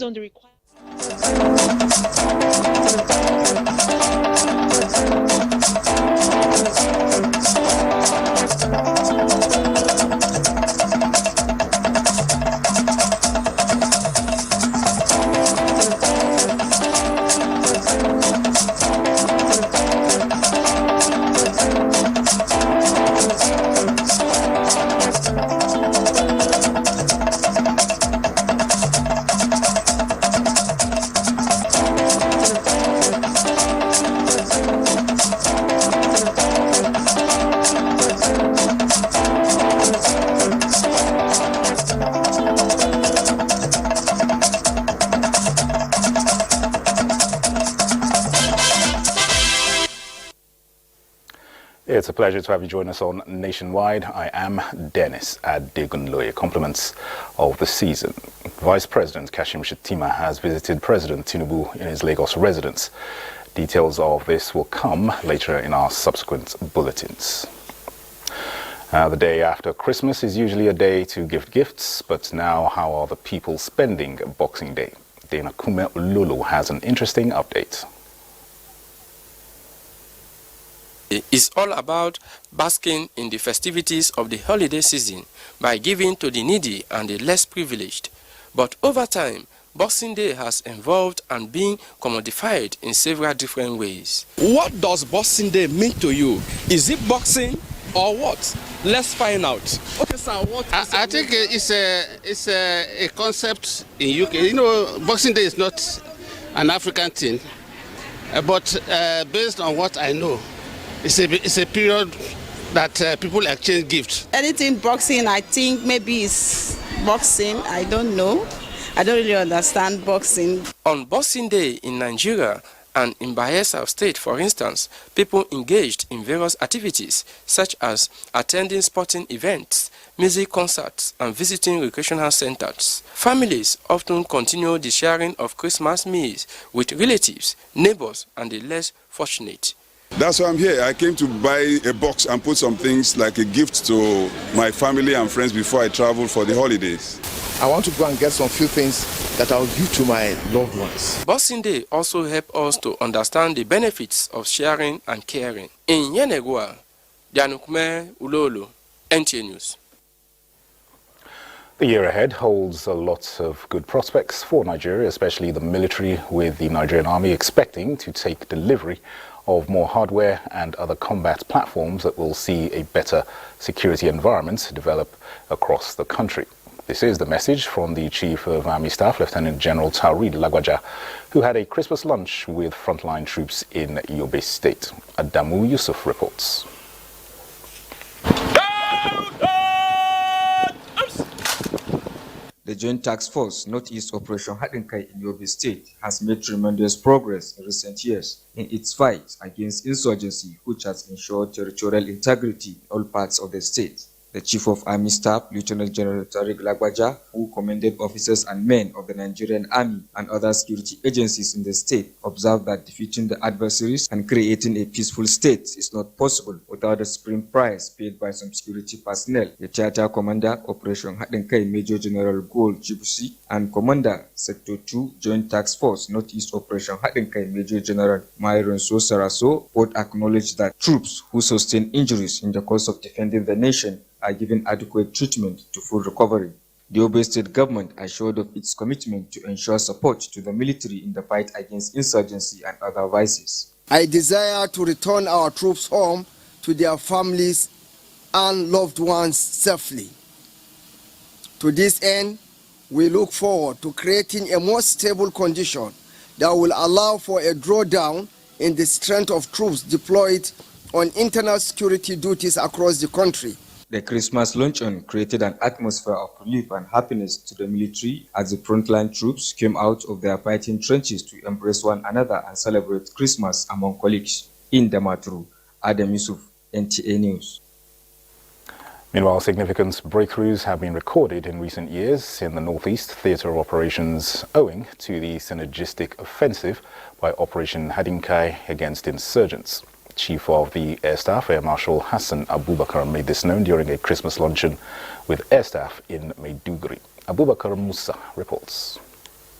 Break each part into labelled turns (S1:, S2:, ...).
S1: on the requirement.
S2: It's a pleasure to have you join us on Nationwide. I am Dennis Adegunloye. Compliments of the season. Vice President Kashim Shettima has visited President Tinubu in his Lagos residence. Details of this will come later in our subsequent bulletins. The day after Christmas is usually a day to give gifts, but now how are the people spending Boxing Day? Dana Kume Ululu has an interesting update.
S3: It's all about basking in the festivities of the holiday season by giving to the needy and the less privileged. But over time, Boxing Day has evolved and been commodified in several different ways.
S4: What does Boxing Day mean to you? Is it boxing or what? Let's find out. Okay, sir, what is
S5: I think it's a concept in UK. You know, Boxing Day is not an African thing, but based on what I know, it's a period that people exchange gifts.
S6: Anything boxing, I think maybe it's boxing. I don't know. I don't really understand boxing.
S3: On Boxing Day in Nigeria and in Bayelsa State, for instance, people engaged in various activities such as attending sporting events, music concerts, and visiting recreational centers. Families often continue the sharing of Christmas meals with relatives, neighbors, and the less fortunate.
S7: That's why I'm here. I came to buy a box and put some things like a gift to my family and friends before I travel for the holidays.
S8: I want to go and get some few things that I'll give to my loved ones.
S3: Boxing Day also helps us to understand the benefits of sharing and caring. In Yenegua, Dianukme Ulolo, NTA News.
S2: The year ahead holds a lot of good prospects for Nigeria, especially the military, with the Nigerian army expecting to take delivery of more hardware and other combat platforms that will see a better security environment develop across the country. This is the message from the Chief of Army Staff, Lieutenant General Taoreed Lagbaja, who had a Christmas lunch with frontline troops in Yobe State. Adamu Yusuf reports.
S9: The Joint Task Force Northeast Operation Hadinkai in Yobe State has made tremendous progress in recent years in its fight against insurgency, which has ensured territorial integrity in all parts of the state. The Chief of Army Staff, Lieutenant General Taoreed Lagbaja, who commended officers and men of the Nigerian Army and other security agencies in the state, observed that defeating the adversaries and creating a peaceful state is not possible without the supreme price paid by some security personnel. The Theater Commander, Operation Hadinkai Major General Gold Chibusi, and Commander, Sector 2, Joint Task Force Northeast Operation Hadinkai Major General Myron Saraso, both acknowledged that troops who sustain injuries in the course of defending the nation are given adequate treatment to full recovery. The Yobe State government assured of its commitment to ensure support to the military in the fight against insurgency and other vices.
S8: I desire to return our troops home to their families and loved ones safely. To this end, we look forward to creating a more stable condition that will allow for a drawdown in the strength of troops deployed on internal security duties across the country.
S9: The Christmas luncheon created an atmosphere of relief and happiness to the military as the frontline troops came out of their fighting trenches to embrace one another and celebrate Christmas among colleagues. In Damaturu, Adam Yusuf, NTA News.
S2: Meanwhile, significant breakthroughs have been recorded in recent years in the Northeast theatre of operations owing to the synergistic offensive by Operation Hadinkai against insurgents. Chief of the Air Staff, Air Marshal Hassan Abubakar, made this known during a Christmas luncheon with Air Staff in Maiduguri. Abubakar Musa reports.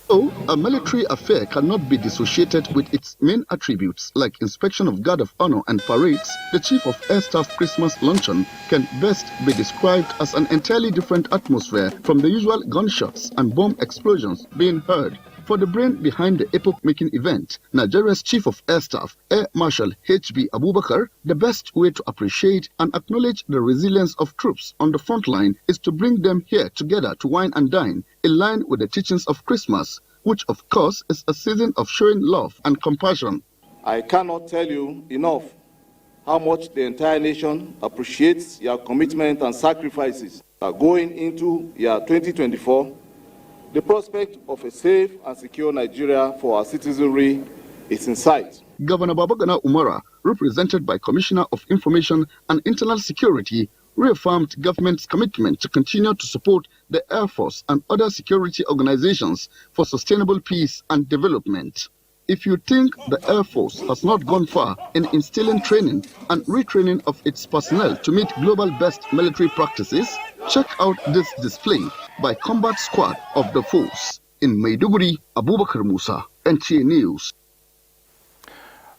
S1: So, a military affair cannot be dissociated with its main attributes like inspection of guard of honor and parades. The Chief of Air Staff Christmas luncheon can best be described as an entirely different atmosphere from the usual gunshots and bomb explosions being heard. For the brain behind the epoch-making event, Nigeria's Chief of Air Staff, Air Marshal H.B. Abubakar, the best way to appreciate and acknowledge the resilience of troops on the front line is to bring them here together to wine and dine, in line with the teachings of Christmas, which of course is a season of showing love and compassion.
S10: I cannot tell you enough how much the entire nation appreciates your commitment and sacrifices. Going into year 2024, the prospect of a safe and secure Nigeria for our citizenry is in sight.
S1: Governor Babagana Umara, represented by Commissioner of Information and Internal Security, reaffirmed government's commitment to continue to support the Air Force and other security organizations for sustainable peace and development. If you think the Air Force has not gone far in instilling training and retraining of its personnel to meet global best military practices, check out this display by Combat Squad of the Force. In Maiduguri, Abubakar Musa, NTA News.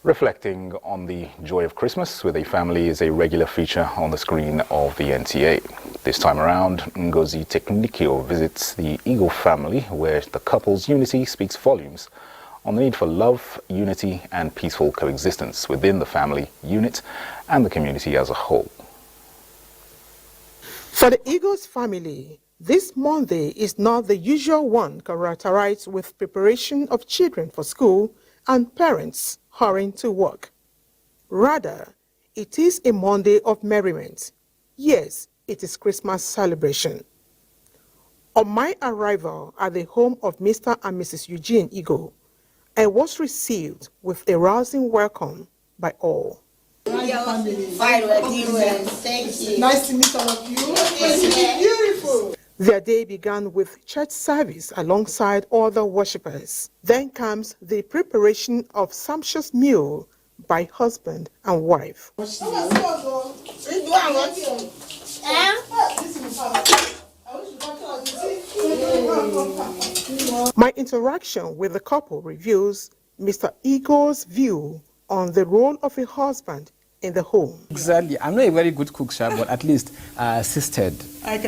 S2: Reflecting on the joy of Christmas with a family is a regular feature on the screen of the NTA. This time around, Ngozi Teknikio visits the Eagle family, where the couple's unity speaks volumes on the need for love, unity and peaceful coexistence within the family unit and the community as a whole.
S11: For the Eagles family, this Monday is not the usual one characterized with preparation of children for school and parents hurrying to work. Rather, it is a Monday of merriment. Yes, it is Christmas celebration. On my arrival at the home of Mr. and Mrs. Eugene Eagle, I was received with a rousing welcome by all.
S6: Fine, thank you.
S11: Nice to meet all of you. It's beautiful. Their day began with church service alongside other worshippers. Then comes the preparation of sumptuous meal by husband and wife. My interaction with the couple reveals Mr. Eagle's view on the role of a husband in the home.
S12: Exactly. I'm not a very good cook, but at least I assisted.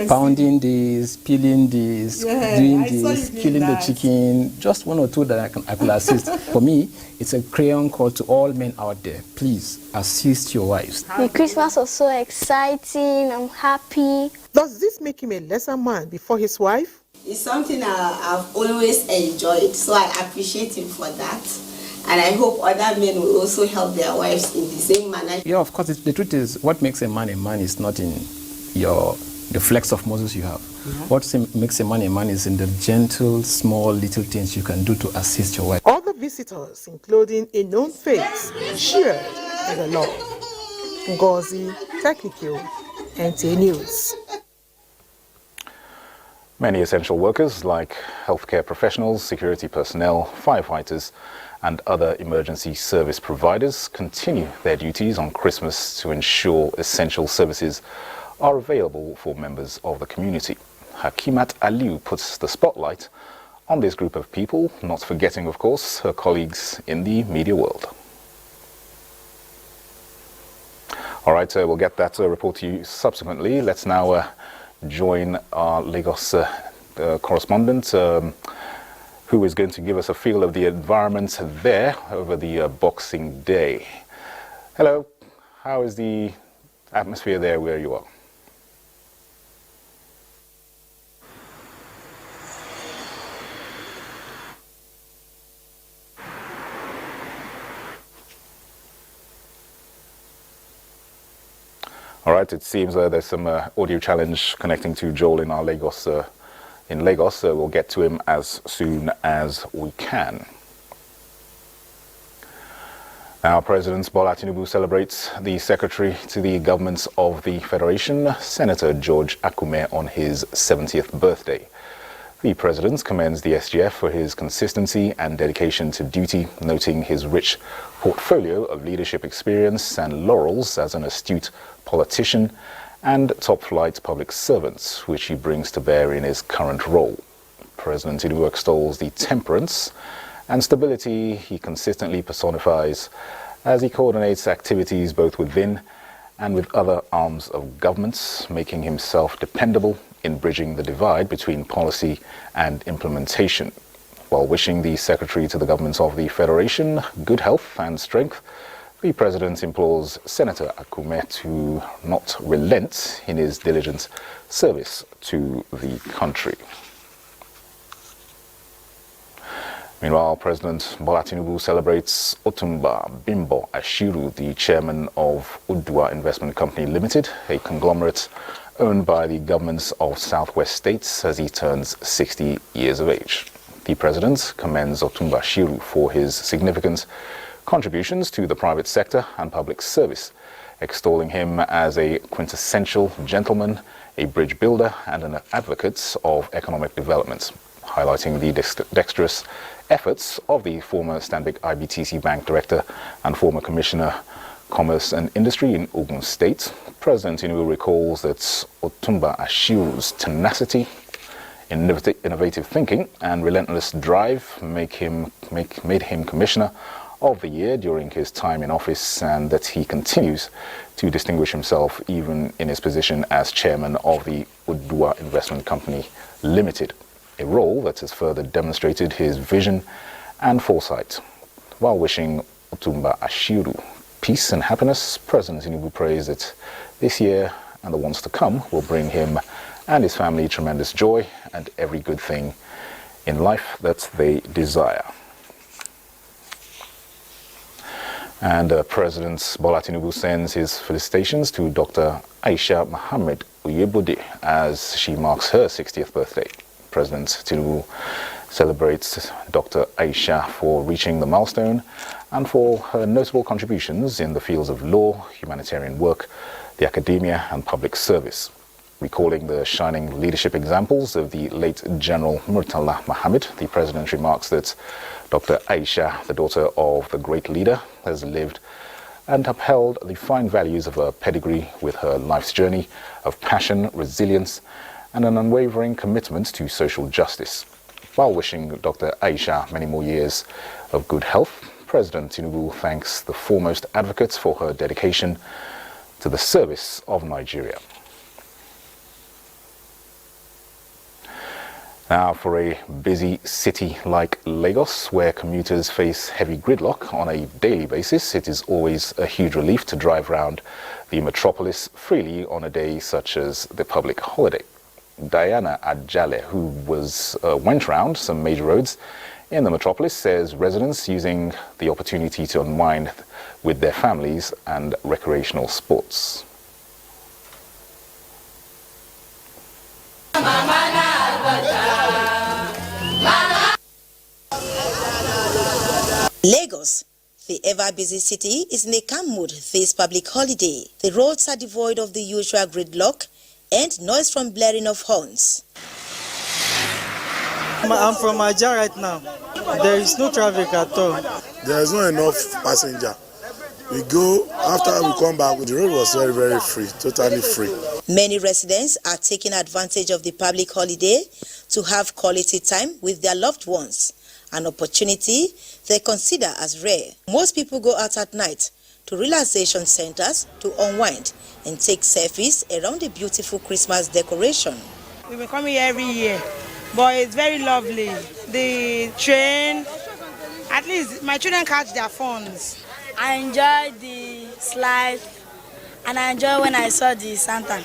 S12: Pounding this, peeling this, doing this, killing the chicken, just one or two that I could assist. For me, it's a crayon call to all men out there. Please assist your wives.
S13: The Christmas was so exciting. I'm happy.
S11: Does this make him a lesser man before his wife?
S6: It's something I've always enjoyed, so I appreciate him for that. And I hope other men will also help their wives in the same manner.
S12: Yeah, of course, the truth is, what makes a man is not in the flex of muscles you have. What makes a man is in the gentle, small, little things you can do to assist your wife.
S11: Other visitors, including a known face, shared in the love. Ngozi Teknikio, NTA News.
S2: Many essential workers like healthcare professionals, security personnel, firefighters and other emergency service providers continue their duties on Christmas to ensure essential services are available for members of the community. Hakimat Aliu puts the spotlight on this group of people, not forgetting, of course, her colleagues in the media world. All right, we'll get that report to you subsequently. Let's now join our Lagos correspondent, who is going to give us a feel of the environment there over the Boxing Day. Hello, how is the atmosphere there where you are? All right, it seems there's some audio challenge connecting to Joel in our Lagos. We'll get to him as soon as we can. Now, President Bola Tinubu celebrates the Secretary to the Governments of the Federation, Senator George Akume, on his 70th birthday. The President commends the SGF for his consistency and dedication to duty, noting his rich portfolio of leadership experience and laurels as an astute politician and top-flight public servant, which he brings to bear in his current role. President Tinubu extols the temperance and stability he consistently personifies as he coordinates activities both within and with other arms of governments, making himself dependable in bridging the divide between policy and implementation. While wishing the Secretary to the Government of the Federation good health and strength, the President implores Senator Akume to not relent in his diligent service to the country. Meanwhile, President Bola Tinubu celebrates Otumba Bimbo Ashiru, the chairman of Udua Investment Company Limited, a conglomerate owned by the governments of Southwest states, as he turns 60 years of age. The President commends Otumba Ashiru for his significant contributions to the private sector and public service, extolling him as a quintessential gentleman, a bridge builder, and an advocate of economic development, highlighting the dexterous efforts of the former Stanbic IBTC Bank Director and former Commissioner, Commerce and Industry in Ogun State. President Tinubu recalls that Otumba Ashiru's tenacity, innovative thinking, and relentless drive made him Commissioner of the Year during his time in office, and that he continues to distinguish himself even in his position as chairman of the Udua Investment Company Limited, a role that has further demonstrated his vision and foresight. While wishing Otumba Ashiru peace and happiness, President Tinubu prays that this year and the ones to come will bring him and his family tremendous joy and every good thing in life that they desire. And President Bola Tinubu sends his felicitations to Dr. Aisha Mohammed Oyebode as she marks her 60th birthday. President Tinubu celebrates Dr. Aisha for reaching the milestone and for her notable contributions in the fields of law, humanitarian work, the academia, and public service. Recalling the shining leadership examples of the late General Murtala Mohammed, the President remarks that Dr. Aisha, the daughter of the great leader, has lived and upheld the fine values of her pedigree with her life's journey of passion, resilience, and an unwavering commitment to social justice. While wishing Dr. Aisha many more years of good health, President Tinubu thanks the foremost advocates for her dedication to the service of Nigeria. Now, for a busy city like Lagos, where commuters face heavy gridlock on a daily basis, it is always a huge relief to drive around the metropolis freely on a day such as the public holiday. Diana Ajale, who went round some major roads in the metropolis, says residents using the opportunity to unwind with their families and recreational sports.
S14: Lagos, the ever-busy city, is in a calm mood this public holiday. The roads are devoid of the usual gridlock and noise from blaring of horns.
S15: I'm from Abuja right now. There is no traffic at all.
S16: There is not enough passenger. We go, after we come back, the road was very, very free, totally free.
S14: Many residents are taking advantage of the public holiday to have quality time with their loved ones, an opportunity they consider as rare. Most people go out at night to relaxation centers to unwind and take selfies around the beautiful Christmas decoration.
S17: We've been coming here every year, but it's very lovely. The train, at least my children catch their phones.
S18: I enjoyed the slide and I enjoyed when I saw the Santa.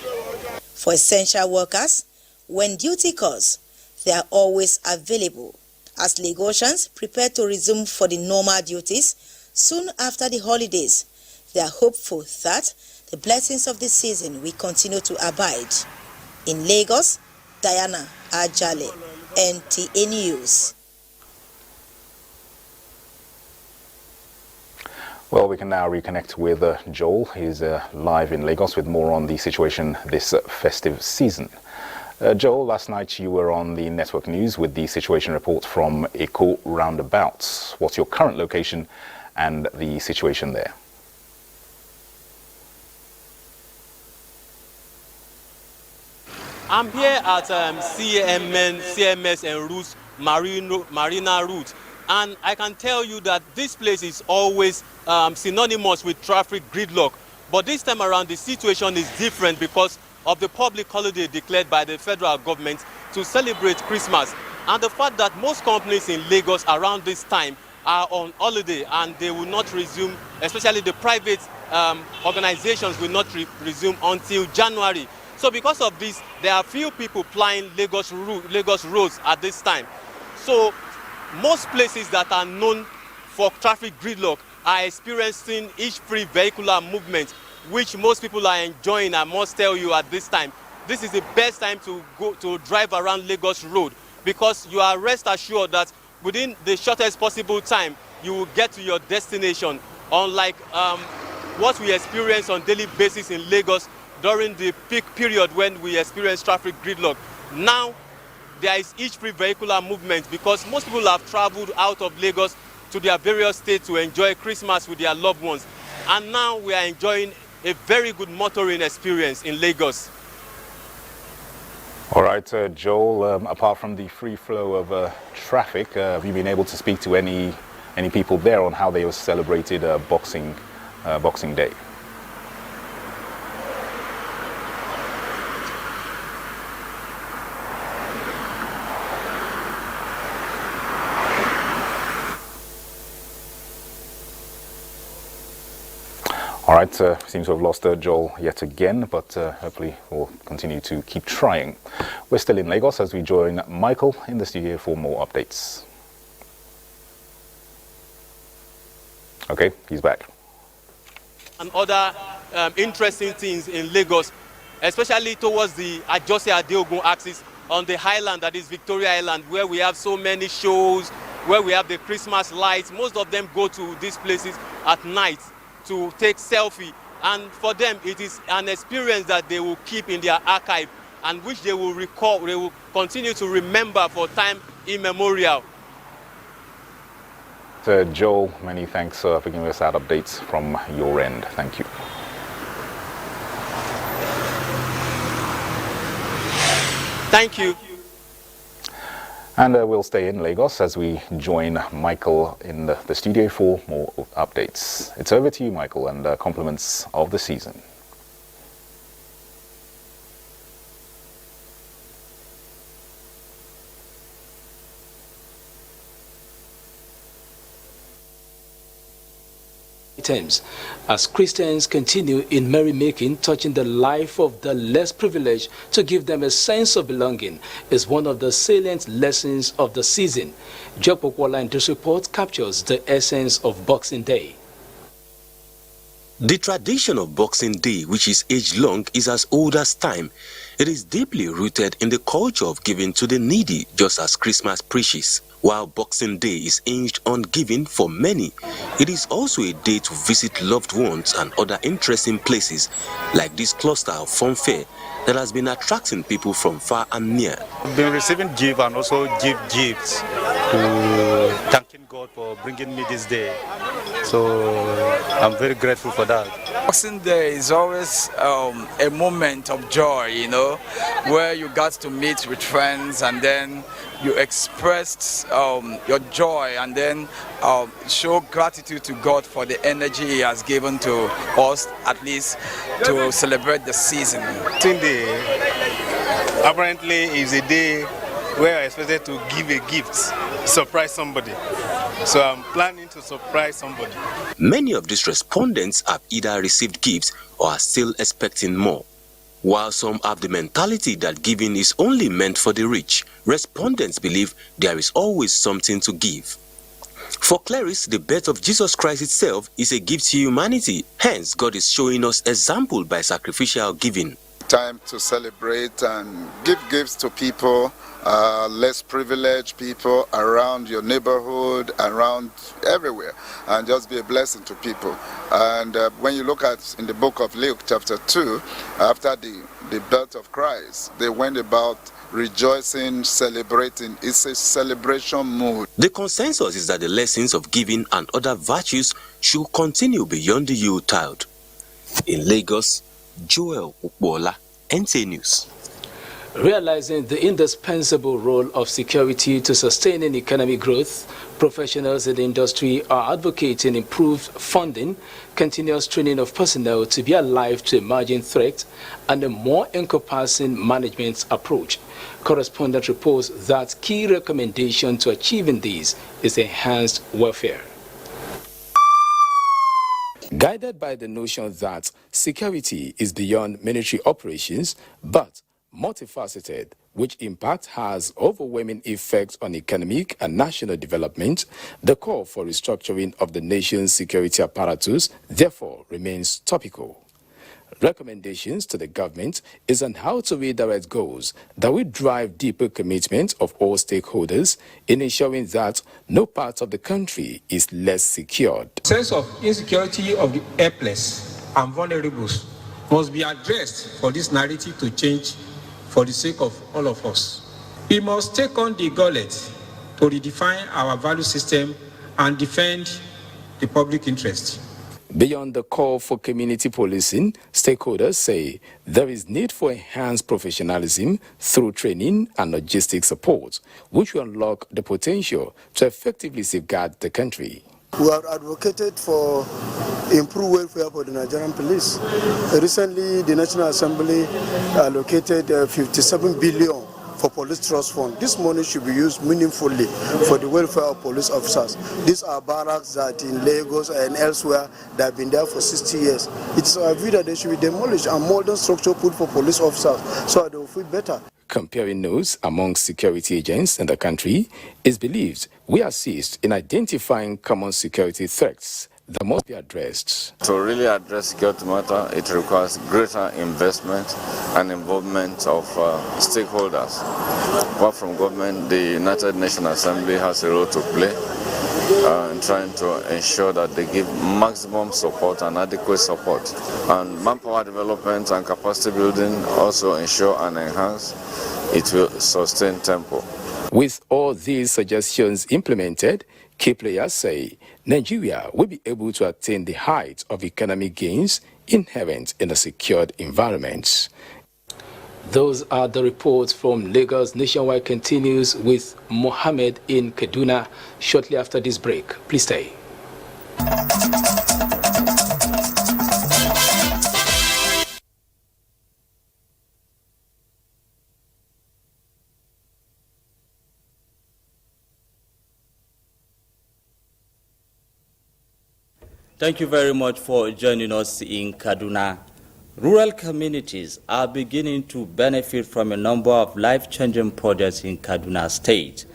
S14: For essential workers, when duty calls, they are always available. As Lagosians prepare to resume for the normal duties soon after the holidays, they are hopeful that the blessings of the season will continue to abide. In Lagos, Diana Ajale, NTA News.
S2: Well, we can now reconnect with Joel. He's live in Lagos with more on the situation this festive season. Joel, last night you were on the network news with the situation report from Eko Roundabout. What's your current location and the situation there?
S19: I'm here at CMS and Roots Marina Route, and I can tell you that this place is always synonymous with traffic gridlock. But this time around, the situation is different because of the public holiday declared by the federal government to celebrate Christmas, and the fact that most companies in Lagos around this time are on holiday and they will not resume, especially the private organizations will not resume until January. So because of this, there are few people plying Lagos roads at this time. So most places that are known for traffic gridlock are experiencing each-free vehicular movement, which most people are enjoying. I must tell you at this time, this is the best time to go to drive around Lagos Road, because you are rest assured that within the shortest possible time, you will get to your destination, unlike what we experience on daily basis in Lagos during the peak period when we experience traffic gridlock. Now, there is each-free vehicular movement because most people have traveled out of Lagos to their various states to enjoy Christmas with their loved ones. And now we are enjoying a very good motoring experience in Lagos.
S2: All right, Joel, apart from the free flow of traffic, have you been able to speak to any people there on how they celebrated Boxing Day? All right, seems to have lost Joel yet again, but hopefully we'll continue to keep trying. We're still in Lagos as we join Michael in the studio for more updates. Okay, he's back.
S19: And other interesting things in Lagos, especially towards the Ajose-Adeogun axis on the highland, that is Victoria Island, where we have so many shows, where we have the Christmas lights. Most of them go to these places at night to take selfie, and for them it is an experience that they will keep in their archive and which they will recall, they will continue to remember for time immemorial.
S2: Joel, many thanks for giving us that updates from your end. Thank you.
S19: Thank you.
S2: And we'll stay in Lagos as we join Michael in the studio for more updates. It's over to you, Michael, and compliments of the season.
S20: Terms, as Christians continue in merrymaking, touching the life of the less privileged to give them a sense of belonging, is one of the salient lessons of the season. Jopokwala in this report captures the essence of Boxing Day.
S21: The tradition of Boxing Day, which is age-long, is as old as time. It is deeply rooted in the culture of giving to the needy, just as Christmas preaches. While Boxing Day is hinged on giving for many, it is also a day to visit loved ones and other interesting places, like this cluster of fun fair that has been attracting people from far and near.
S22: I've been receiving gifts and also give gifts to thanking God for bringing me this day. So I'm very grateful for that.
S23: Boxing Day is always a moment of joy, you know, where you got to meet with friends and then you expressed your joy and then show gratitude to God for the energy He has given to us, at least to celebrate the season.
S22: Boxing Day apparently is a day where I expected to give a gift, surprise somebody. So I'm planning to surprise somebody.
S21: Many of these respondents have either received gifts or are still expecting more. While some have the mentality that giving is only meant for the rich, respondents believe there is always something to give. For Clarice, the birth of Jesus Christ itself is a gift to humanity. Hence, God is showing us example by sacrificial giving.
S24: Time to celebrate and give gifts to people, less privileged people around your neighborhood, around everywhere, and just be a blessing to people. And when you look at in the book of Luke chapter 2, after the birth of Christ, they went about rejoicing, celebrating. It's a celebration mood.
S21: The consensus is that the lessons of giving and other virtues should continue beyond the Yuletide. In Lagos, Joel Ukbola, NTA News.
S20: Realizing the indispensable role of security to sustaining economic growth, professionals in the industry are advocating improved funding, continuous training of personnel to be alive to emerging threats, and a more encompassing management approach. Correspondent reports that key recommendation to achieving these is enhanced welfare. Guided by the notion that security is beyond military operations, but multifaceted, which impact has overwhelming effects on economic and national development, the call for restructuring of the nation's security apparatus therefore remains topical. Recommendations to the government is on how to redirect goals that will drive deeper commitment of all stakeholders in ensuring that no part of the country is less secured.
S3: Sense of insecurity of the helpless and vulnerables must be addressed for this narrative to change for the sake of all of us. We must take on the gauntlet to redefine our value system and defend the public interest.
S20: Beyond the call for community policing, stakeholders say there is need for enhanced professionalism through training and logistics support, which will unlock the potential to effectively safeguard the country.
S4: We have advocated for improved welfare for the Nigerian police. Recently, the National Assembly allocated 57 billion for police trust fund. This money should be used meaningfully for the welfare of police officers. These are barracks that in Lagos and elsewhere that have been there for 60 years. It's our view that they should be demolished and modern structure put for police officers so that they will feel better.
S20: Comparing notes among security agents in the country, is believed we assist in identifying common security threats that must be addressed.
S5: To really address security matter, it requires greater investment and involvement of stakeholders. Apart from government, the United Nations Assembly has a role to play in trying to ensure that they give maximum support and adequate support. And manpower development and capacity building also ensure and enhance, it will sustain tempo.
S20: With all these suggestions implemented, key players say Nigeria will be able to attain the height of economic gains inherent in a secured environment. Those are the reports from Lagos. Nationwide continues with Mohammed in Kaduna shortly after this break. Please stay.
S7: Thank you very much for joining us in Kaduna. Rural communities are beginning to benefit from a number of life-changing projects in Kaduna State.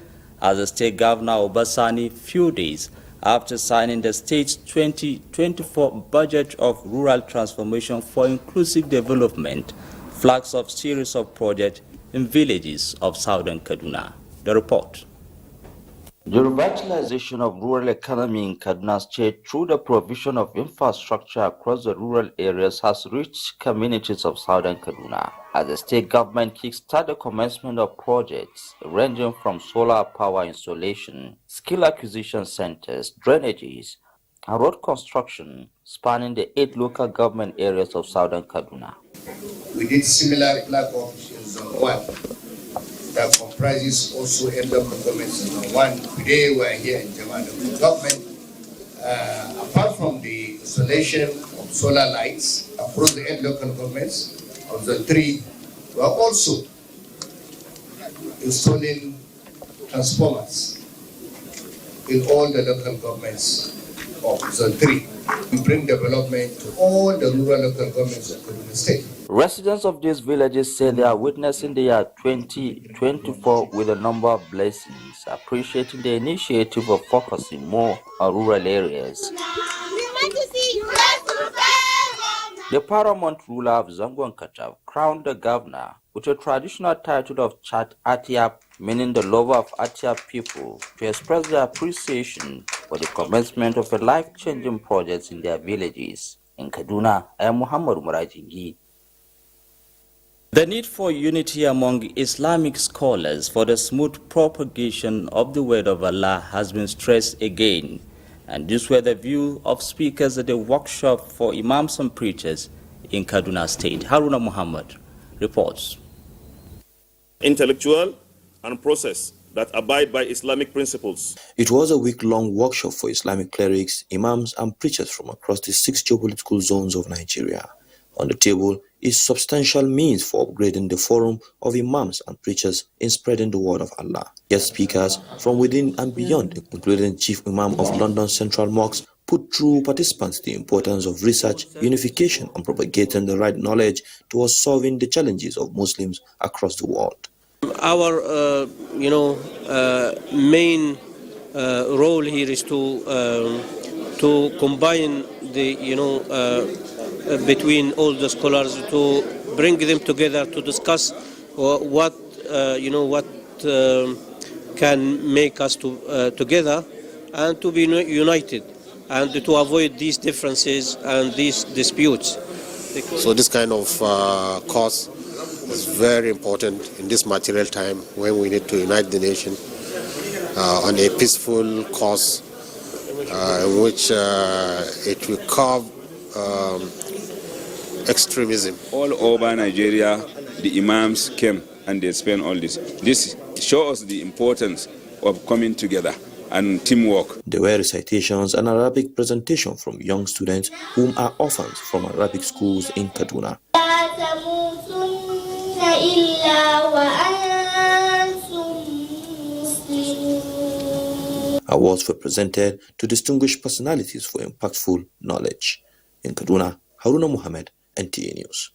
S7: As the State Governor Obasani, few days after signing the state's 2024 budget of rural transformation for inclusive development, flags off series of projects in villages of southern Kaduna. The report.
S25: The revitalization of rural economy in Kaduna State through the provision of infrastructure across the rural areas has reached communities of southern Kaduna, as the state government kickstarted the commencement of projects ranging from solar power installation, skill acquisition centers, drainages, and road construction spanning the 8 local government areas of southern Kaduna.
S26: We did similar flag off in Zone 1. That comprises also 8 local governments in Zone 1. Today we are here in German local government. Apart from the installation of solar lights across the 8 local governments of Zone 3, we are also installing transformers in all the local governments of Zone 3. We bring development to all the rural local governments of Kaduna State.
S25: Residents of these villages say they are witnessing the year 2024 with a number of blessings, appreciating the initiative of focusing more on rural areas. The paramount ruler of Zangon Katav crowned the governor with a traditional title of Chat Atiap, meaning the lover of Atiap people, to express their appreciation for the commencement of a life-changing projects in their villages. In Kaduna, I am Muhammad Murajingi.
S7: The need for unity among Islamic scholars for the smooth propagation of the word of Allah has been stressed again. And this were the view of speakers at the workshop for imams and preachers in Kaduna State. Haruna Muhammad reports.
S1: intellectual, and process that abide by Islamic principles.
S6: It was a week-long workshop for Islamic clerics, imams, and preachers from across the 6 geopolitical zones of Nigeria. On the table is substantial means for upgrading the forum of imams and preachers in spreading the word of Allah. Guest speakers from within and beyond, including Chief Imam of London Central Mosque, put through participants the importance of research, unification, and propagating the right knowledge towards solving the challenges of Muslims across the world.
S8: Our, main role here is to combine the, between all the scholars, to bring them together to discuss what can make us together and to be united and to avoid these differences and these disputes.
S9: So this kind of course is very important in this material time when we need to unite the nation on a peaceful cause in which it will curb extremism.
S10: All over Nigeria, the imams came and they spent all this. This shows the importance of coming together and teamwork.
S6: There were recitations and Arabic presentation from young students whom are orphans from Arabic schools in Kaduna. Awards were presented to distinguished personalities for impactful knowledge. In Kaduna, Haruna Muhammad, NTA News.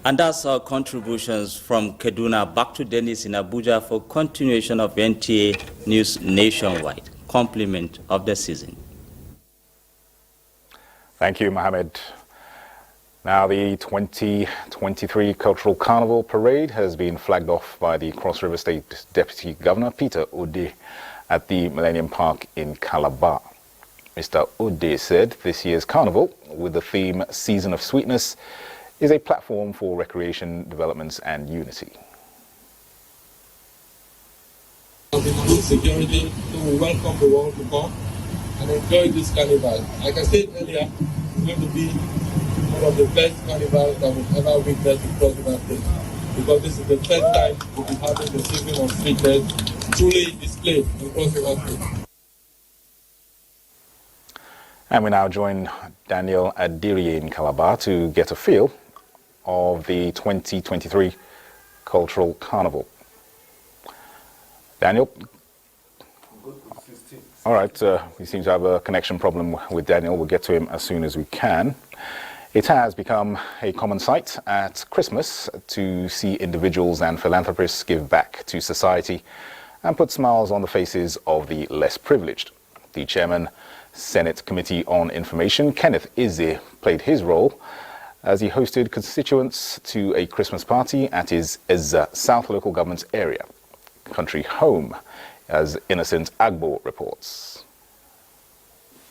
S7: And that's our contributions from Kaduna. Back to Dennis in Abuja for continuation of NTA News Nationwide, complement of the season.
S2: Thank you, Mohammed. Now, the 2023 Cultural Carnival Parade has been flagged off by the Cross River State Deputy Governor, Peter Ode, at the Millennium Park in Calabar. Mr. Ode said this year's carnival, with the theme Season of Sweetness, is a platform for recreation, developments and unity.
S3: With good security, so we welcome the world to come and enjoy this carnival. Like I said earlier, it's going to be one of the best carnivals that we've ever witnessed in Cross River State, because this is the third time we'll be having the Season of Sweetness truly displayed in Cross River State.
S2: And we now join Daniel Adiri in Calabar to get a feel of the 2023 Cultural Carnival. Daniel? All right, we seem to have a connection problem with Daniel. We'll get to him as soon as we can. It has become a common sight at Christmas to see individuals and philanthropists give back to society and put smiles on the faces of the less privileged. The chairman, Senate Committee on Information, Kenneth Eze, played his role as he hosted constituents to a Christmas party at his Ezza South Local Government area, country home, as Innocent Agbo reports.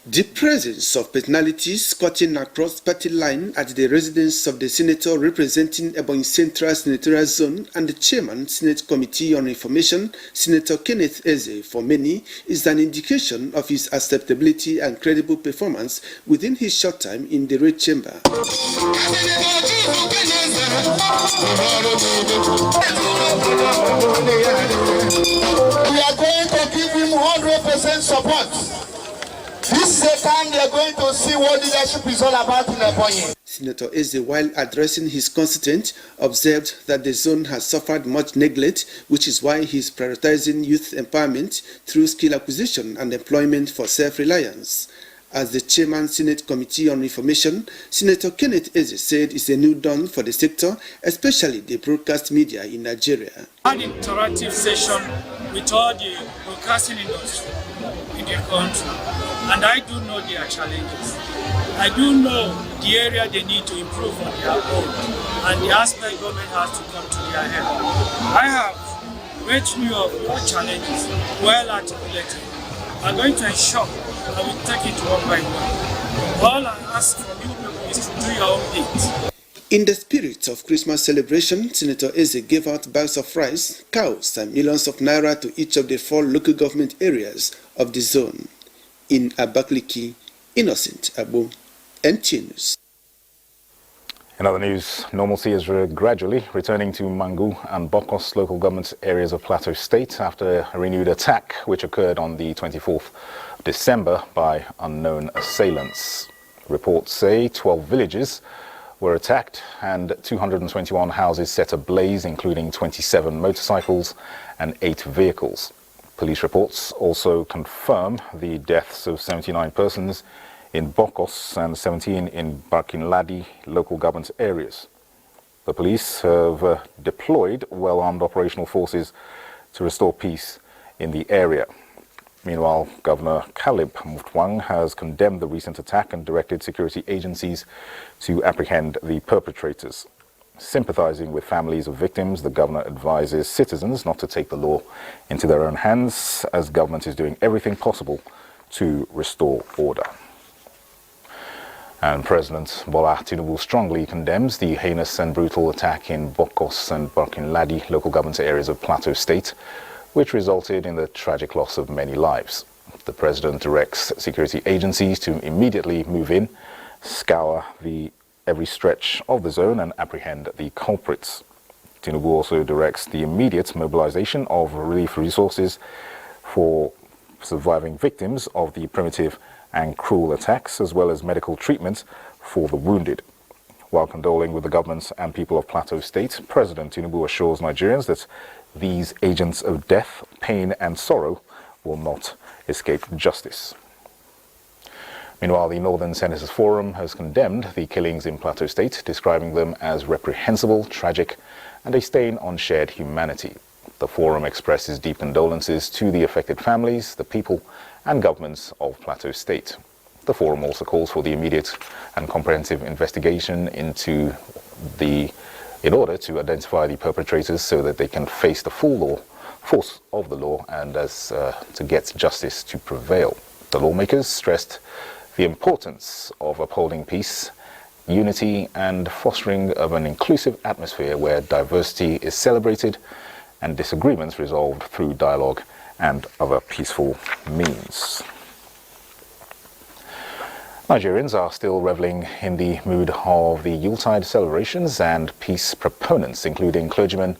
S13: The presence of personalities cutting across party line at the residence of the senator representing Ebonyi Central Senatorial Zone and the chairman, Senate Committee on Information, Senator Kenneth Eze, for many, is an indication of his acceptability and credible performance within his short time in the Red Chamber.
S27: We are going to give him 100% support. This second, they are going to see what leadership is all about in Ebonyi.
S13: Senator Eze, while addressing his constituent, observed that the zone has suffered much neglect, which is why he is prioritizing youth empowerment through skill acquisition and employment for self-reliance. As the chairman, Senate Committee on Information, Senator Kenneth Eze said it's a new dawn for the sector, especially the broadcast media in Nigeria.
S28: An interactive session with all the broadcasting industry in the country, and I do know their challenges. I do know the area they need to improve on their own, and the aspect government has to come to their help. I have read through your challenges, well articulated. I'm going to ensure that we take it one by one. All I ask from you people is to do your own bit.
S13: In the spirit of Christmas celebration, Senator Eze gave out bags of rice, cows, and millions of naira to each of the 4 local government areas of the zone. In Abakaliki, Innocent Agbo, NTA News.
S2: In other news, normalcy is gradually returning to Mangu and Bokos local government areas of Plateau State after a renewed attack which occurred on the 24th of December by unknown assailants. Reports say 12 villages were attacked and 221 houses set ablaze, including 27 motorcycles and 8 vehicles. Police reports also confirm the deaths of 79 persons in Bokos and 17 in Barkinladi local government areas. The police have deployed well-armed operational forces to restore peace in the area. Meanwhile, Governor Caleb Mutwang has condemned the recent attack and directed security agencies to apprehend the perpetrators. Sympathizing with families of victims, the governor advises citizens not to take the law into their own hands, as government is doing everything possible to restore order. And President Bola Tinubu strongly condemns the heinous and brutal attack in Bokos and Barkinladi local government areas of Plateau State, which resulted in the tragic loss of many lives. The president directs security agencies to immediately move in, scour every stretch of the zone and apprehend the culprits. Tinubu also directs the immediate mobilization of relief resources for surviving victims of the primitive and cruel attacks, as well as medical treatment for the wounded. While condoling with the government and people of Plateau State, President Tinubu assures Nigerians that these agents of death, pain and sorrow will not escape justice. Meanwhile, the Northern Senators Forum has condemned the killings in Plateau State, describing them as reprehensible, tragic and a stain on shared humanity. The Forum expresses deep condolences to the affected families, the people and governments of Plateau State. The Forum also calls for the immediate and comprehensive investigation in order to identify the perpetrators so that they can face the full force of the law and to get justice to prevail. The lawmakers stressed the importance of upholding peace, unity and fostering of an inclusive atmosphere where diversity is celebrated and disagreements resolved through dialogue and other peaceful means. Nigerians are still reveling in the mood of the Yuletide celebrations, and peace proponents, including clergymen,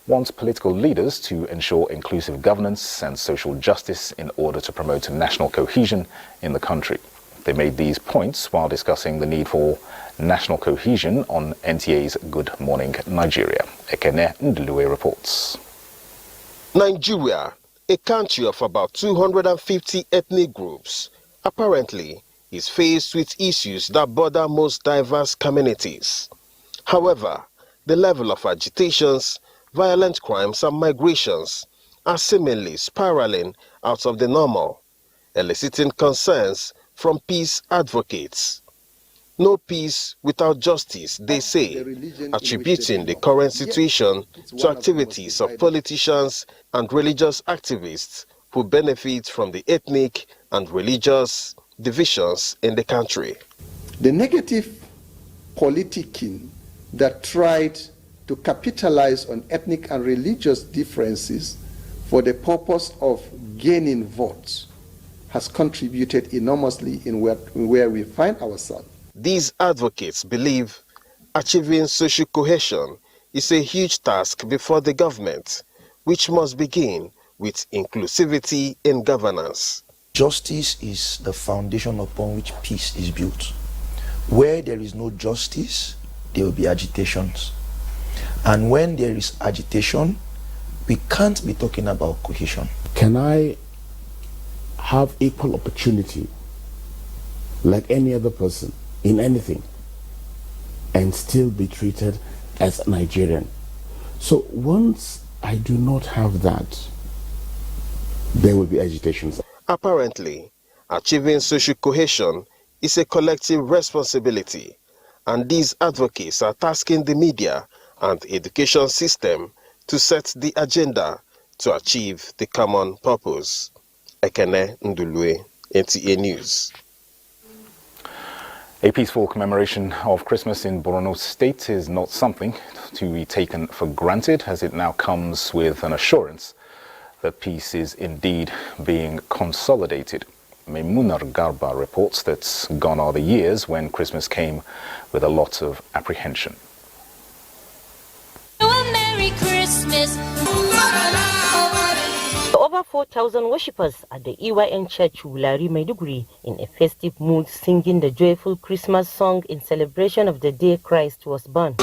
S2: want political leaders to ensure inclusive governance and social justice in order to promote national cohesion in the country. They made these points while discussing the need for national cohesion on NTA's Good Morning Nigeria. Ekene Ndulue reports.
S11: Nigeria, a country of about 250 ethnic groups, apparently is faced with issues that border most diverse communities. However, the level of agitations, violent crimes and migrations are seemingly spiraling out of the normal, eliciting concerns from peace advocates. No peace without justice, they say, attributing the current situation to activities of politicians and religious activists who benefit from the ethnic and religious divisions in the country.
S12: The negative politicking that tried to capitalize on ethnic and religious differences for the purpose of gaining votes has contributed enormously in where we find ourselves.
S11: These advocates believe achieving social cohesion is a huge task before the government, which must begin with inclusivity in governance.
S14: Justice is the foundation upon which peace is built. Where there is no justice, there will be agitations. And when there is agitation, we can't be talking about cohesion.
S15: Can I have equal opportunity like any other person in anything and still be treated as a Nigerian? So once I do not have that, there will be agitations.
S11: Apparently, achieving social cohesion is a collective responsibility, and these advocates are tasking the media and education system to set the agenda to achieve the common purpose. Ekene Ndulue, NTA News.
S2: A peaceful commemoration of Christmas in Borno State is not something to be taken for granted, as it now comes with an assurance that peace is indeed being consolidated. Maimunar Garba reports that gone are the years when Christmas came with a lot of apprehension.
S16: Merry Christmas. Over 4,000 worshippers at the EYN Church Wulari Maiduguri in a festive mood singing the joyful Christmas song in celebration of the day Christ was born.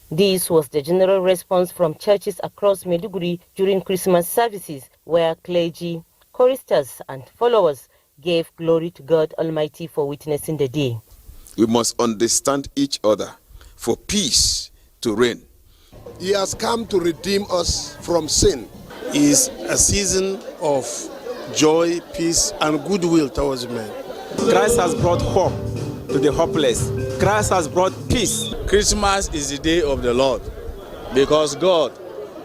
S16: This was the general response from churches across Maiduguri during Christmas services, where clergy, choristers and followers gave glory to God Almighty for witnessing the day.
S17: We must understand each other for peace to reign.
S18: He has come to redeem us from sin.
S19: It is a season of joy, peace, and goodwill towards men.
S21: Christ has brought hope to the hopeless. Christ has brought peace.
S22: Christmas is the day of the Lord because God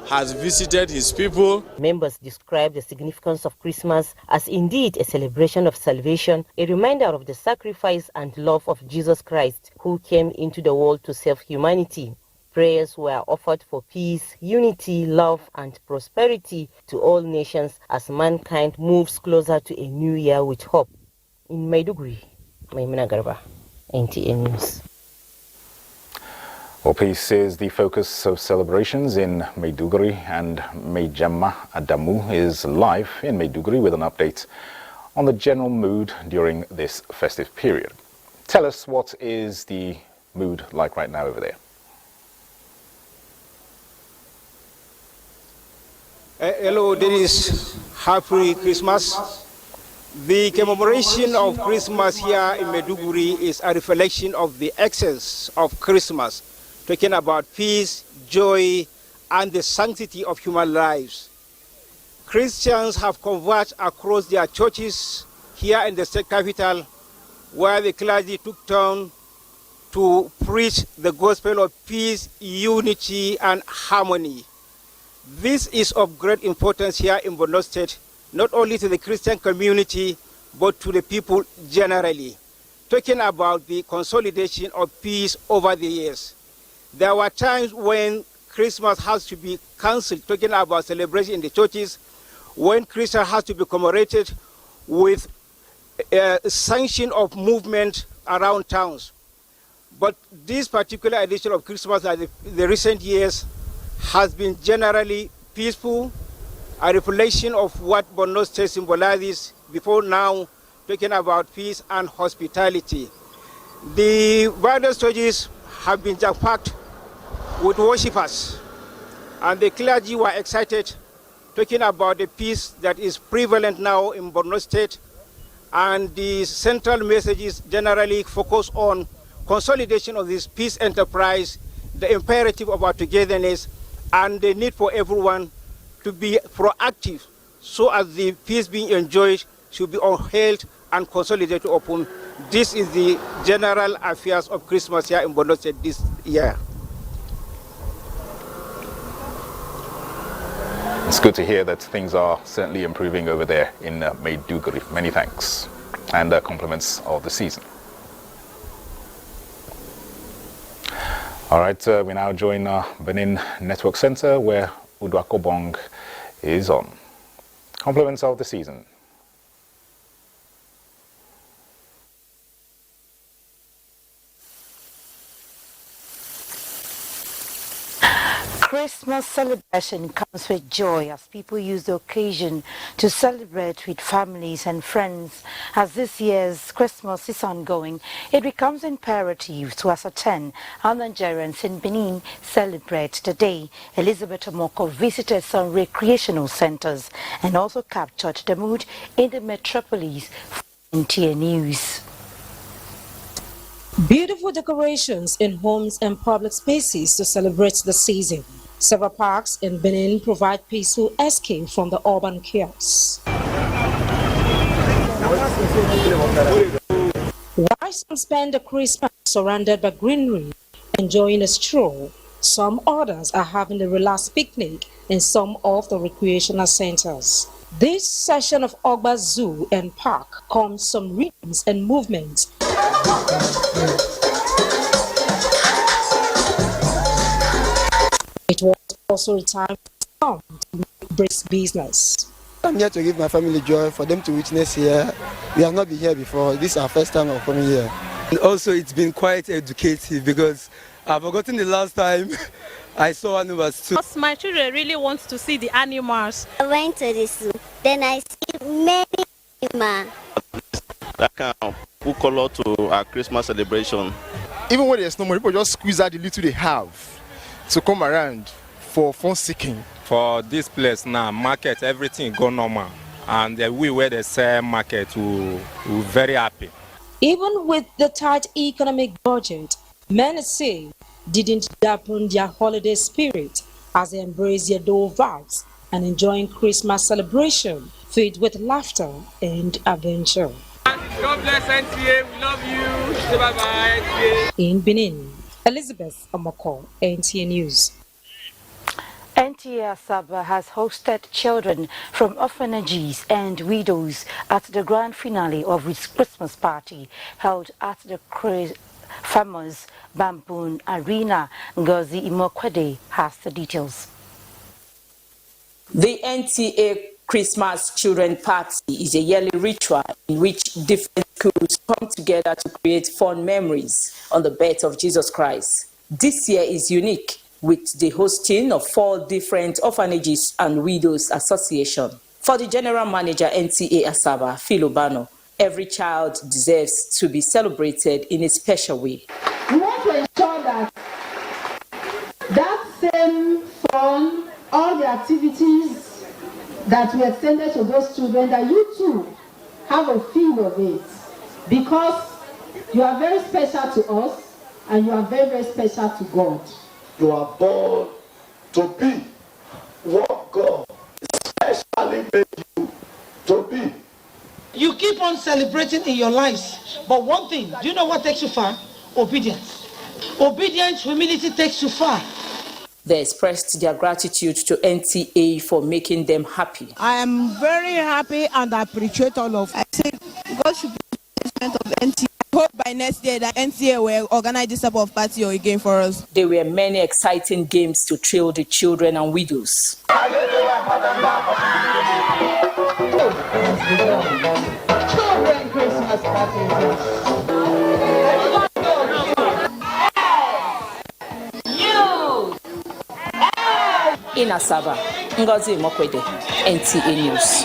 S22: has visited his people.
S16: Members describe the significance of Christmas as indeed a celebration of salvation, a reminder of the sacrifice and love of Jesus Christ, who came into the world to save humanity. Prayers were offered for peace, unity, love, and prosperity to all nations as mankind moves closer to a new year with hope. In Maiduguri, Maimuna Garba, NTA News.
S2: Well, peace is the focus of celebrations in Maiduguri, and Mejama Adamu is live in Maiduguri with an update on the general mood during this festive period. Tell us, what is the mood like right now over there?
S23: Hello, Dennis. Happy Christmas. The commemoration of Christmas here in Maiduguri is a reflection of the essence of Christmas, talking about peace, joy, and the sanctity of human lives. Christians have converged across their churches here in the state capital, where the clergy took turn to preach the gospel of peace, unity, and harmony. This is of great importance here in Borno State, not only to the Christian community, but to the people generally. Talking about the consolidation of peace over the years. There were times when Christmas has to be cancelled, talking about celebration in the churches, when Christmas has to be commemorated with a sanction of movement around towns. But this particular edition of Christmas in the recent years has been generally peaceful, a reflection of what Borno State symbolizes before now, talking about peace and hospitality. The various churches have been jam-packed with worshippers, and the clergy were excited, talking about the peace that is prevalent now in Borno State, and the central messages generally focus on consolidation of this peace enterprise, the imperative of our togetherness, and the need for everyone to be proactive so as the peace being enjoyed should be upheld and consolidated upon. This is the general affairs of Christmas here in Borno State this year.
S2: It's good to hear that things are certainly improving over there in Maiduguri. Many thanks, and compliments of the season. All right, we now join Benin Network Center, where Udwakobong is on. Compliments of the season.
S24: Christmas celebration comes with joy as people use the occasion to celebrate with families and friends. As this year's Christmas is ongoing, it becomes imperative to ascertain how Nigerians in Benin celebrate the day. Elizabeth Omoko visited some recreational centers and also captured the mood in the metropolis for NTA News.
S29: Beautiful decorations in homes and public spaces to celebrate the season. Several parks in Benin provide peaceful escape from the urban chaos. While some spend the Christmas surrounded by greenery, enjoying a stroll, some others are having a relaxed picnic in some of the recreational centers. This session of Ogba Zoo and Park comes some rhythms and movements. It was also a time for come to make brisk business.
S1: I'm here to give my family joy, for them to witness here. We have not been here before. This is our first time of coming here. And also, it's been quite educative because I've forgotten the last time I saw animals too.
S4: My children really want to see the animals.
S5: I went to the zoo, then I see many animals.
S8: That can put color to our Christmas celebration.
S9: Even when there's no money, people just squeeze out the little they have to come around for fun seeking.
S21: For this place now, market, everything go normal. And we where they sell market, we're very happy.
S29: Even with the tight economic budget, many say didn't dampen their holiday spirit as they embrace their door vibes and enjoying Christmas celebration filled with laughter and adventure.
S21: God bless NTA, we love you. Say bye-bye, NTA.
S29: In Benin, Elizabeth Omoko, NTA News.
S24: NTA Asaba has hosted children from orphanages and widows at the grand finale of its Christmas party held at the famous Bamboo Arena. Ngozi Imokwede has the details.
S10: The NTA Christmas Children Party is a yearly ritual in which different schools come together to create fun memories on the birth of Jesus Christ. This year is unique, with the hosting of 4 different orphanages and widows association. For the general manager NTA Asaba, Phil Obano, every child deserves to be celebrated in a special way.
S20: We want to ensure that that same fun, all the activities that we extended to those children, that you too have a feel of it, because you are very special to us and you are very, very special to God.
S25: You are born to be what God especially made you to be.
S26: You keep on celebrating in your lives, but one thing, do you know what takes you far? Obedience. Obedience, humility takes you far.
S10: They expressed their gratitude to NTA for making them happy.
S26: I am very happy and I appreciate all of you.
S30: I think God should be the president of NTA. Hope by next year that NTA will organize this type of party again for us.
S10: There were many exciting games to thrill the children and widows. In Asaba, Ngozi Imokwede, NTA News.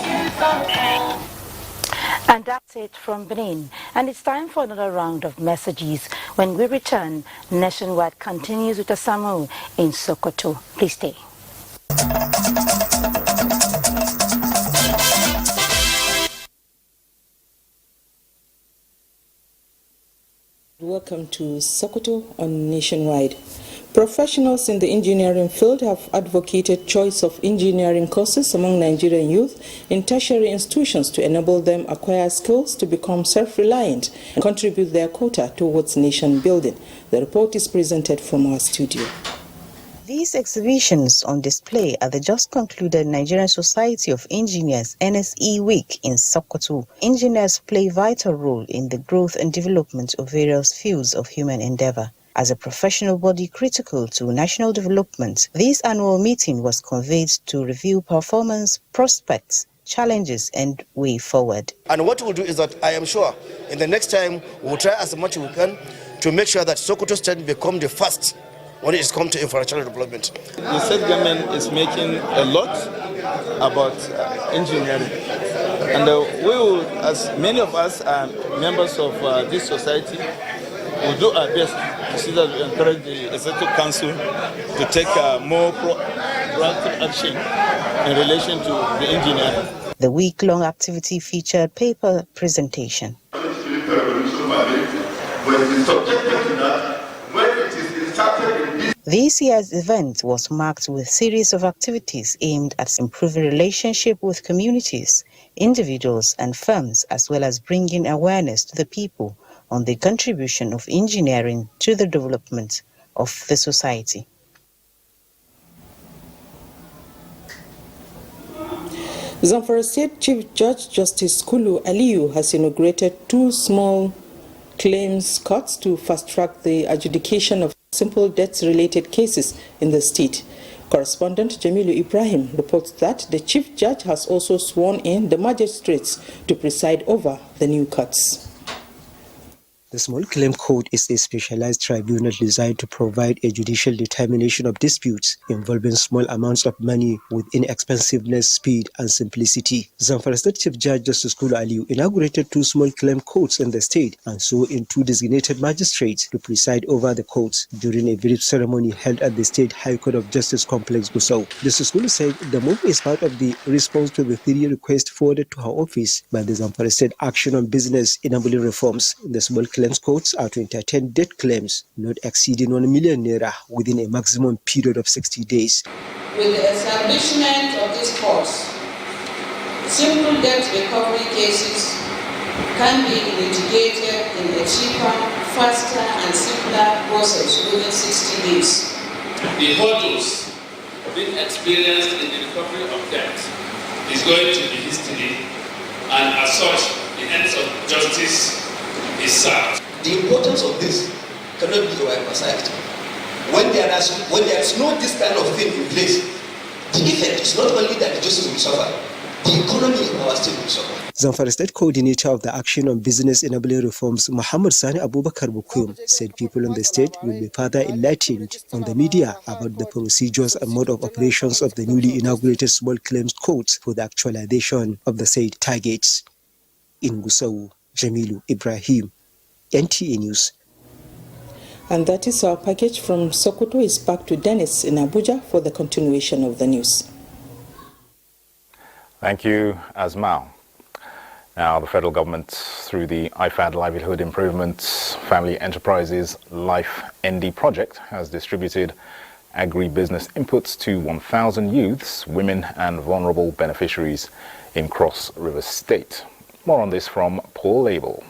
S24: And that's it from Benin. And it's time for another round of messages. When we return, Nationwide continues with Asamu in Sokoto. Please stay.
S31: Welcome to Sokoto on Nationwide. Professionals in the engineering field have advocated choice of engineering courses among Nigerian youth in tertiary institutions to enable them acquire skills to become self-reliant and contribute their quota towards nation building. The report is presented from our studio.
S32: These exhibitions on display at the just concluded Nigerian Society of Engineers NSE Week in Sokoto. Engineers play a vital role in the growth and development of various fields of human endeavor. As a professional body critical to national development, this annual meeting was convened to review performance, prospects, challenges, and way forward.
S33: And what we'll do is that I am sure in the next time we'll try as much as we can to make sure that Sokoto State become the first when it comes to infrastructural development.
S22: The state government is making a lot about engineering. And we will, as many of us are members of this society, will do our best to see that we encourage the Executive Council to take more proactive action in relation to the engineering.
S32: The week-long activity featured paper presentation. This year's event was marked with a series of activities aimed at improving relationship with communities, individuals and firms, as well as bringing awareness to the people on the contribution of engineering to the development of the society.
S31: Zamfara State Chief Judge Justice Kulu Aliyu has inaugurated 2 small claims courts to fast-track the adjudication of simple debts-related cases in the state. Correspondent Jamilu Ibrahim reports that the Chief Judge has also sworn in the magistrates to preside over the new courts.
S3: The Small Claim Court is a specialized tribunal designed to provide a judicial determination of disputes involving small amounts of money with inexpensiveness, speed, and simplicity. Zamfara State Chief Judge Justice Kulu Aliyu inaugurated 2 small claim courts in the state and so in 2 designated magistrates to preside over the courts during a brief ceremony held at the State High Court of Justice Complex, Gusau. Justice Kulu said the move is part of the response to the 3 requests forwarded to her office by the Zamfara State Action on Business Enabling Reforms. The small claims courts are to entertain debt claims not exceeding 1 million naira within a maximum period of 60 days.
S6: With the establishment of these courts, simple debt recovery cases can be litigated in a cheaper, faster, and simpler process within 60 days.
S7: The hurdles being experienced in the recovery of debt is going to be history, and as such, the ends of justice is served.
S33: The importance of this cannot be overemphasized. When there is no this kind of thing in place, the effect is not only that the justice will suffer, the economy in our state will suffer.
S3: Zamfara State Coordinator of the Action on Business Enabling Reforms, Muhammad Sani Abubakar Bukuyum, said people in the state will be further enlightened on the media about the procedures and mode of operations of the newly inaugurated small claims courts for the actualization of the said targets. In Gusau, Jamilu Ibrahim, NTA News.
S31: And that is our package from Sokoto. Is back to Dennis in Abuja for the continuation of the news.
S2: Thank you, Asmao. Now, the federal government, through the IFAD Livelihood Improvements Family Enterprises Life ND project, has distributed agribusiness inputs to 1,000 youths, women and vulnerable beneficiaries in Cross River State. More on this from Paul Abel.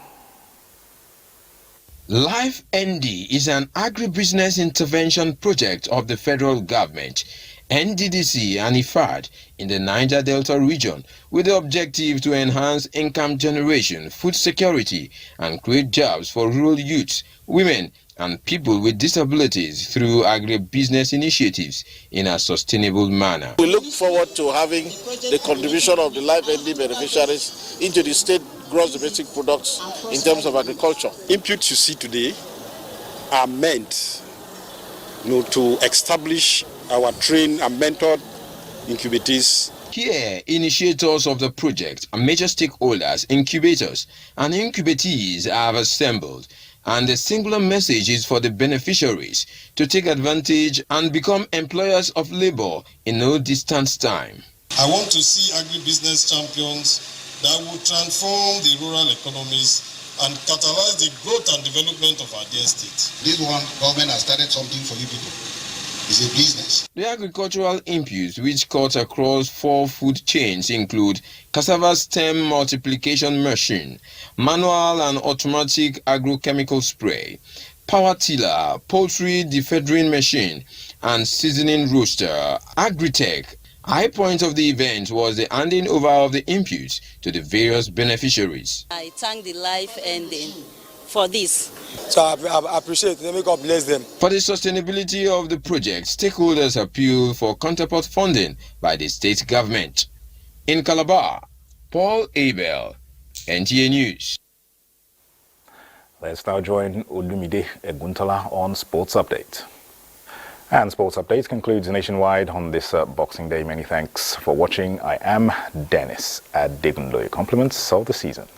S11: Life ND is an agribusiness intervention project of the federal government, NDDC and IFAD in the Niger Delta region with the objective to enhance income generation, food security and create jobs for rural youths, women and people with disabilities through agribusiness initiatives in a sustainable manner.
S12: We look forward to having the contribution of the Life ND beneficiaries into the state gross domestic products in terms of agriculture.
S13: Inputs you see today are meant to establish our trained and mentored incubators.
S11: Here, initiators of the project and major stakeholders, incubators and incubatees have assembled, and the singular message is for the beneficiaries to take advantage and become employers of labor in no distant time.
S13: I want to see agribusiness champions that will transform the rural economies and catalyze the growth and development of our dear state.
S14: This one, government has started something for you people. It's a business.
S11: The agricultural inputs, which cut across 4 food chains, include cassava stem multiplication machine, manual and automatic agrochemical spray, power tiller, poultry defeathering machine, and seasoning roaster. Agritech. High point of the event was the handing over of the inputs to the various beneficiaries.
S15: I thank the Life ND for this.
S1: So I appreciate it. May God bless them.
S11: For the sustainability of the project, stakeholders appeal for counterpart funding by the state government. In Calabar, Paul Abel, NTA News.
S2: Let's now join Olumide Eguntala on Sports Update. And Sports Update concludes Nationwide on this Boxing Day. Many thanks for watching. I am Dennis at Degunloy. Compliments of the season.